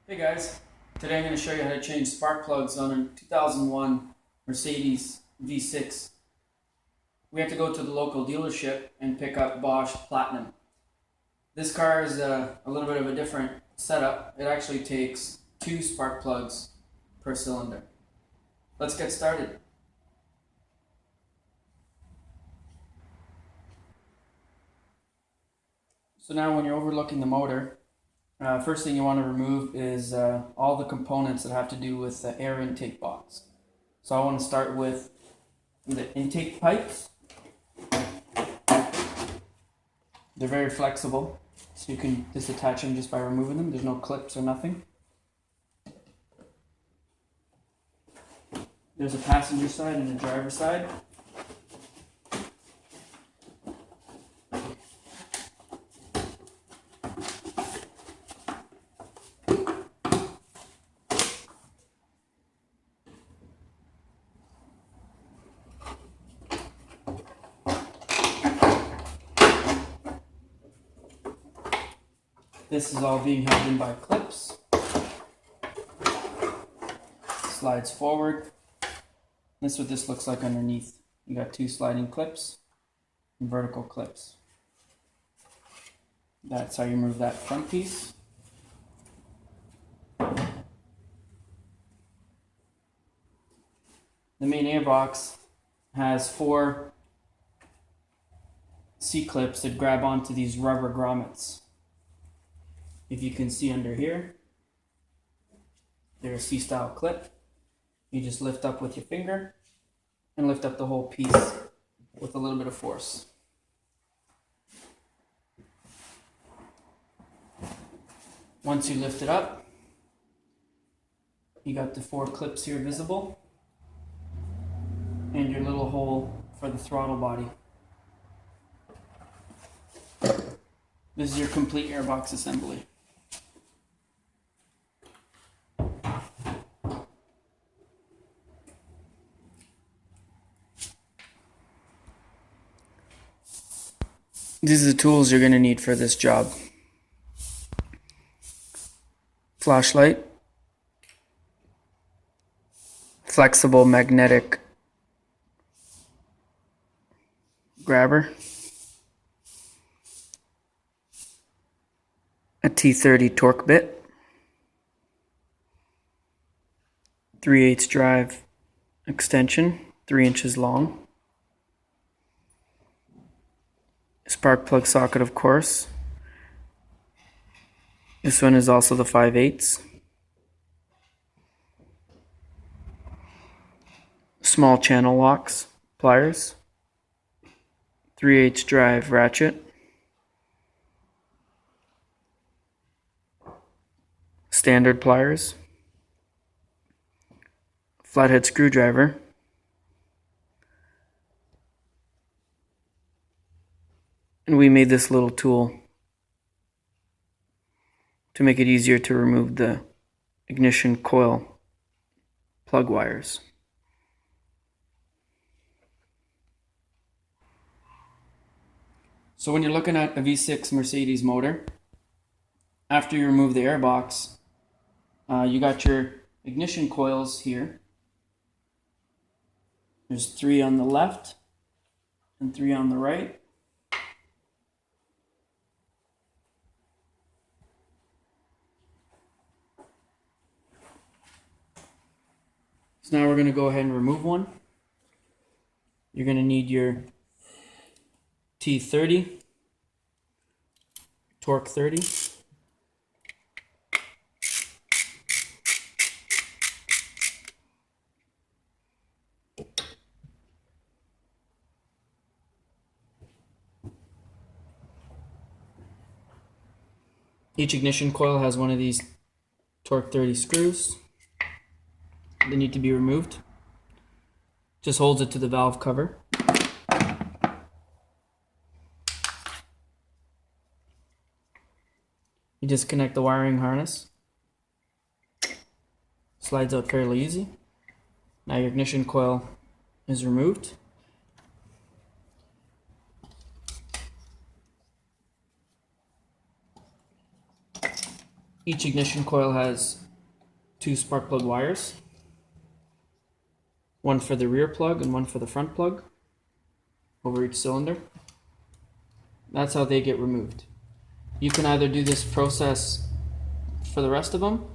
Hey guys, today I'm going to show you how to change spark plugs on a 2001 Mercedes V6. We have to go to the local dealership and pick up Bosch Platinum. This car is a little bit of a different setup. It actually takes 2 spark plugs per cylinder. Let's get started. So now when you're overlooking the motor, first thing you want to remove is all the components that have to do with the air intake box. So I want to start with the intake pipes. They're very flexible, so you can disattach them just by removing them. There's no clips or nothing. There's a passenger side and a driver side. This is all being held in by clips. Slides forward. This is what this looks like underneath. You got 2 sliding clips and vertical clips. That's how you remove that front piece. The main airbox has 4 C-clips that grab onto these rubber grommets. If you can see under here, there's a C-style clip. You just lift up with your finger and lift up the whole piece with a little bit of force. Once you lift it up, you got the 4 clips here visible and your little hole for the throttle body. This is your complete airbox assembly. These are the tools you're going to need for this job. Flashlight, flexible magnetic grabber, a T30 torque bit, 3/8 drive extension, 3 inches long, spark plug socket, of course. This one is also the 5/8. Small channel locks, pliers, 3/8 drive ratchet, standard pliers, flathead screwdriver, and we made this little tool to make it easier to remove the ignition coil plug wires. So when you're looking at a V6 Mercedes motor, after you remove the airbox, you got your ignition coils here. There's 3 on the left and 3 on the right. So now we're going to go ahead and remove one. You're going to need your T30, torque 30. Each ignition coil has one of these torque 30 screws. They need to be removed. Just holds it to the valve cover. You disconnect the wiring harness. Slides out fairly easy. Now your ignition coil is removed. Each ignition coil has 2 spark plug wires, one for the rear plug and one for the front plug over each cylinder. That's how they get removed. You can either do this process for the rest of them,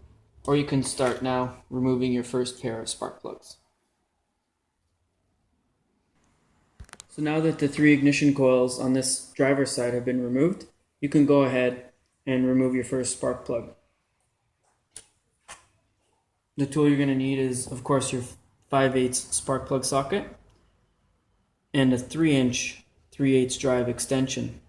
or you can start now removing your first pair of spark plugs. So now that the 3 ignition coils on this driver's side have been removed, you can go ahead and remove your first spark plug. The tool you're going to need is, of course, your 5/8 spark plug socket and a 3-inch 3/8 drive extension.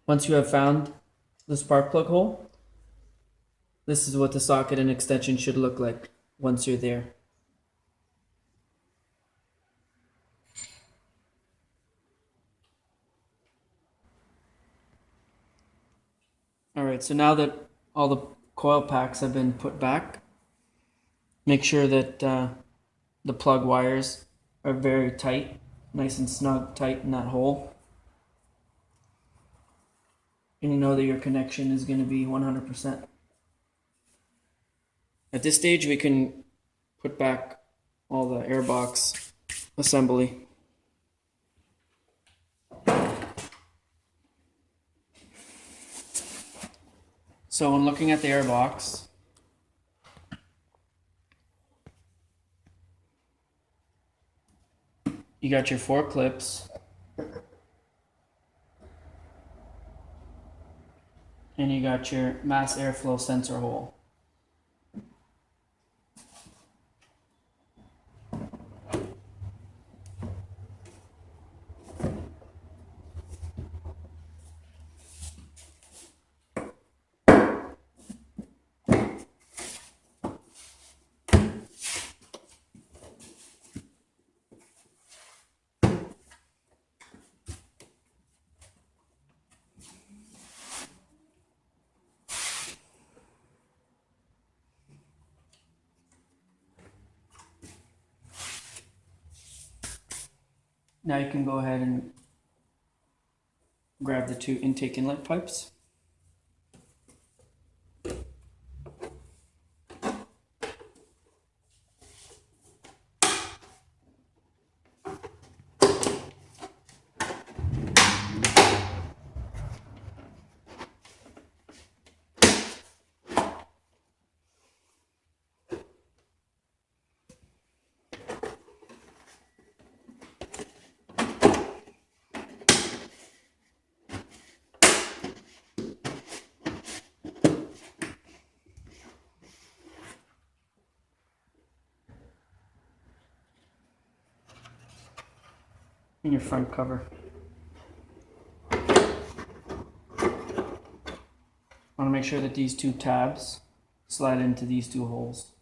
Once you have found the spark plug hole, this is what the socket and extension should look like once you're there. Alright, so now that all the coil packs have been put back, make sure that the plug wires are very tight, nice and snug, tight in that hole. And you know that your connection is going to be 100%. At this stage, we can put back all the airbox assembly. So when looking at the airbox, you got your 4 clips, and you got your mass airflow sensor hole. Now you can go ahead and grab the 2 intake inlet pipes. And your front cover. Want to make sure that these 2 tabs slide into these 2 holes.